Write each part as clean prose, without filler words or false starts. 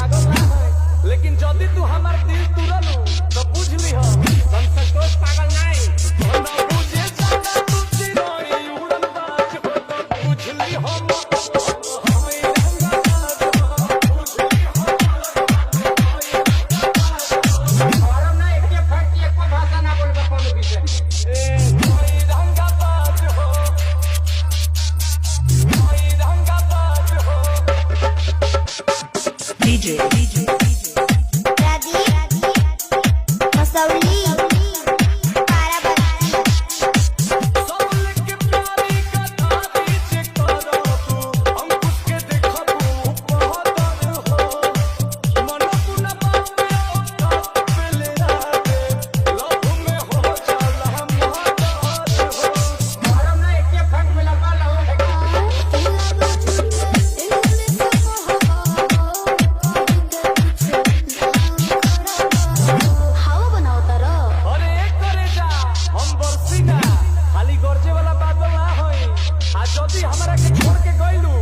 लेकिन जदि तू हमार दिल तुरलू तो बुझ ली हो हम संतोष पागल नहीं ना बुझे जाना तू चिरोई उड़न बाज हो तो बुझ ली हो हमें रंगा बाज हो बुझ ली हो और हम ना एक फट एक भाषा ना बोलबा कोनो विषय कोई रंगा बाज हो कोई रंगा बाज हो DJ हमरा के छोड़ के गइलू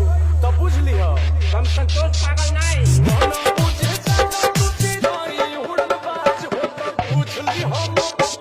तो बुझ लिहो हम संतोष पागल नहीं ना बुझे जाना तू चिरोई उड़न बाज हो तो बुझ लिहो